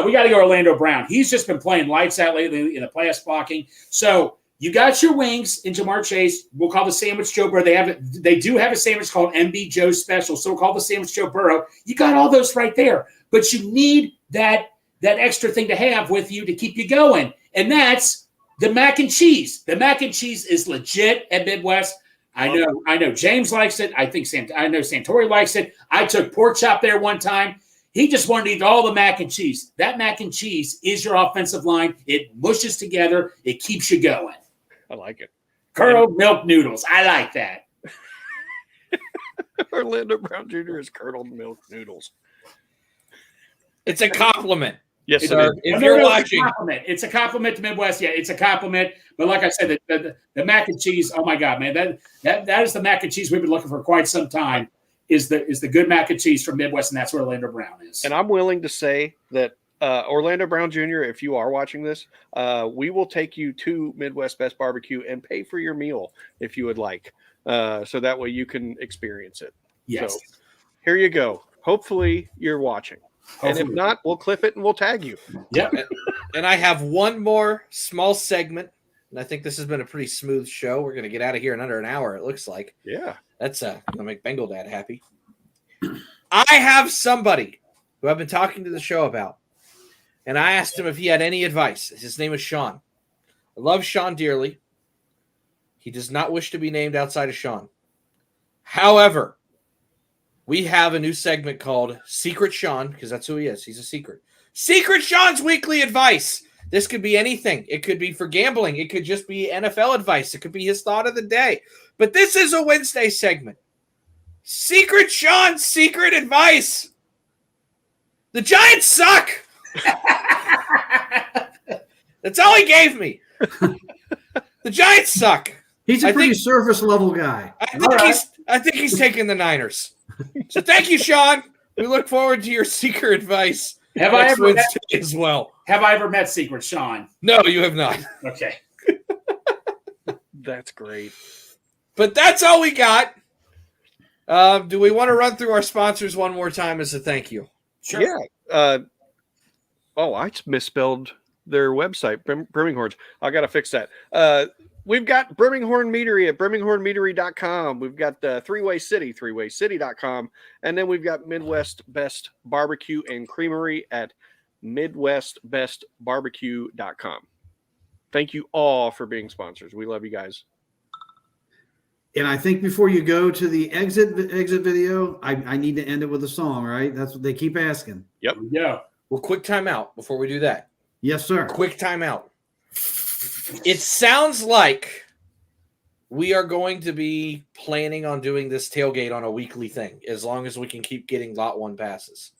we got to go Orlando Brown. He's just been playing lights out lately in the playoffs blocking. So you got your wings in Jamar Chase. We'll call the Sandwich Joe Burrow. They do have a sandwich called MB Joe Special, so we'll call the Sandwich Joe Burrow. You got all those right there, but you need that extra thing to have with you to keep you going, and that's the mac and cheese. The mac and cheese is legit at Midwest. I know. James likes it. I know Santori likes it. I took pork chop there one time. He just wanted to eat all the mac and cheese. That mac and cheese is your offensive line. It mushes together. It keeps you going. I like it. Curdled milk noodles. I like that. Orlando Brown Jr. is curdled milk noodles. It's a compliment. Yes, So if you're watching, it's a compliment to Midwest. Yeah, it's a compliment. But like I said, the mac and cheese. Oh my God, man, that is the mac and cheese we've been looking for quite some time. Is the good mac and cheese from Midwest, and that's where Orlando Brown is. And I'm willing to say that Orlando Brown Jr., if you are watching this, we will take you to Midwest Best Barbecue and pay for your meal if you would like, so that way you can experience it. Yes. So here you go. Hopefully you're watching. And if not, we'll clip it and we'll tag you. Yep. And I have one more small segment, and I think this has been a pretty smooth show. We're going to get out of here in under an hour, it looks like. Yeah. That's going to make Bengal Dad happy. I have somebody who I've been talking to the show about, and I asked him if he had any advice. His name is Sean. I love Sean dearly. He does not wish to be named outside of Sean. However, we have a new segment called Secret Sean, because that's who he is. He's a secret. Secret Sean's weekly advice. This could be anything. It could be for gambling. It could just be NFL advice. It could be his thought of the day. But this is a Wednesday segment. Secret Sean's secret advice. The Giants suck. That's all he gave me. The Giants suck. He's a pretty surface level guy. I think he's taking the Niners. So thank you, Sean. We look forward to your secret advice. Have I ever met as well? Have I ever met Secret Sean? No, you have not. Okay. That's great. But that's all we got. Do we want to run through our sponsors one more time as a thank you? Sure. Yeah. I misspelled their website, Brimminghorns. I got to fix that. We've got Brimminghorn Meadery at BrimminghornMeadery.com. We've got Three-Way City, ThreeWayCity.com. And then we've got Midwest Best Barbecue and Creamery at MidwestBestBarbecue.com. Thank you all for being sponsors. We love you guys. And I think before you go to the exit video, I need to end it with a song, right? That's what they keep asking. Yep. Yeah. Well, quick timeout before we do that. Yes, sir. Quick timeout. It sounds like we are going to be planning on doing this tailgate on a weekly thing, as long as we can keep getting lot one passes.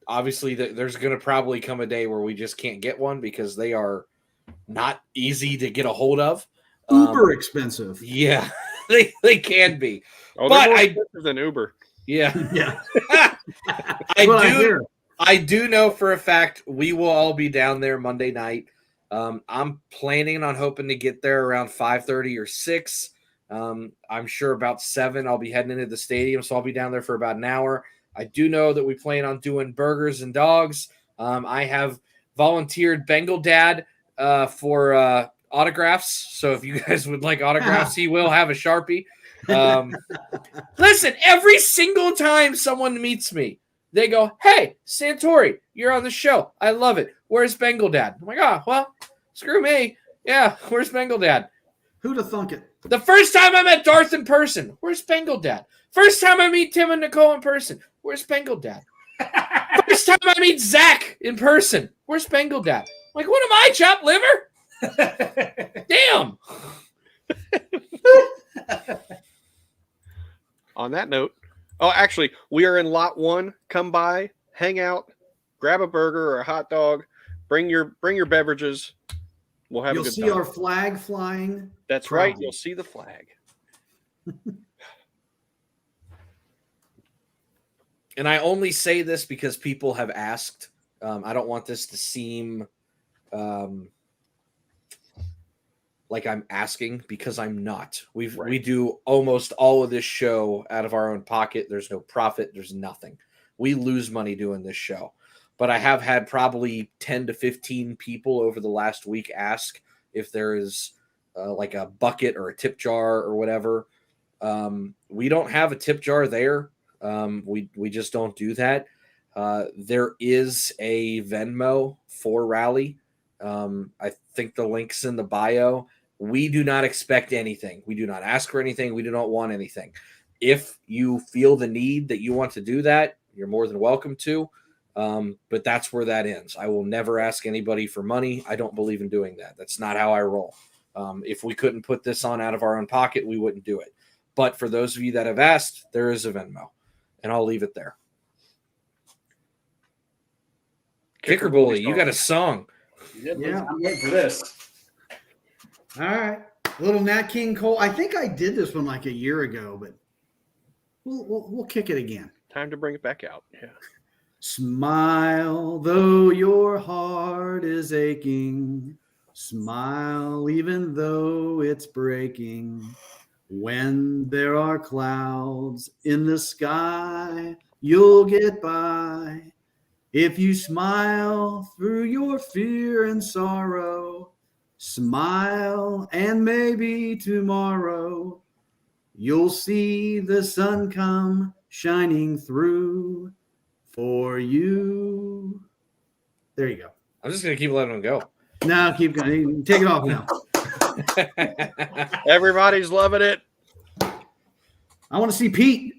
Obviously, there's going to probably come a day where we just can't get one because they are not easy to get a hold of. Uber expensive. Yeah, they can be. Oh, but they're more expensive than Uber. Yeah. Yeah. I do know for a fact we will all be down there Monday night. I'm planning on hoping to get there around 5:30 or 6. I'm sure about 7 I'll be heading into the stadium, so I'll be down there for about an hour. I do know that we plan on doing burgers and dogs. I have volunteered Bengal Dad for autographs, so if you guys would like autographs, he will have a Sharpie. Listen, every single time someone meets me, they go, "Hey, Santori, you're on the show. I love it. Where's Bengal Dad?" I'm like, "Oh, well, screw me. Yeah, where's Bengal Dad?" Who'd have thunk it? The first time I met Darth in person, where's Bengal Dad? First time I meet Tim and Nicole in person, where's Bengal Dad? First time I meet Zach in person, where's Bengal Dad? I'm like, what am I, chopped liver? Damn. On that note, actually, we are in lot 1. Come by, hang out, grab a burger or a hot dog, bring your beverages. We'll have You'll a good see time. our flag flying. That's right. You'll see the flag. and I only say this because people have asked. I don't want this to seem like I'm asking, because I'm not. We do almost all of this show out of our own pocket. There's no profit. There's nothing. We lose money doing this show. But I have had probably 10 to 15 people over the last week ask if there is like a bucket or a tip jar or whatever. We don't have a tip jar there. We just don't do that. There is a Venmo for Rally. I think the link's in the bio. We do not expect anything. We do not ask for anything. We do not want anything. If you feel the need that you want to do that, you're more than welcome to. But that's where that ends. I will never ask anybody for money. I don't believe in doing that. That's not how I roll. If we couldn't put this on out of our own pocket, we wouldn't do it. But for those of you that have asked, there is a Venmo, and I'll leave it there. Kicker Bully, you got a song. Yeah. I'm waiting for this. All right. A little Nat King Cole. I think I did this one like a year ago, but we'll kick it again. Time to bring it back out. Yeah. Smile, though your heart is aching. Smile, even though it's breaking. When there are clouds in the sky, you'll get by. If you smile through your fear and sorrow, smile, and maybe tomorrow you'll see the sun come shining through for you. There you go. I'm just going to keep letting them go. No, keep going. Take it off now. Everybody's loving it. I want to see Pete.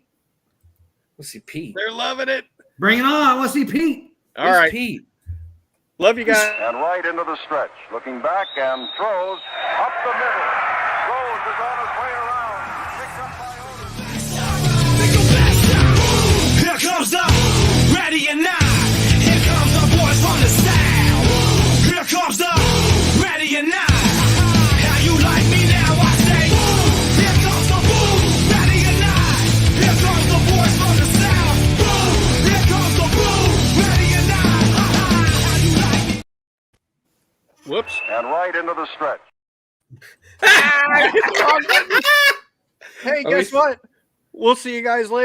Let's see Pete. They're loving it. Bring it on. I want to see Pete. All right. Pete. Love you guys. And right into the stretch. Looking back and throws up the middle. Rose is on his way around. Picked up by Otis. Here comes the ready and not. Here comes the boys from the south. Here comes the ready and not. How you like me now? I say. Here comes the boom, ready and not. Here comes the boys from the south. Boom. Here comes the boom, ready and not. How you like me? Whoops. And right into the stretch. Hey, guess what? We'll see you guys later.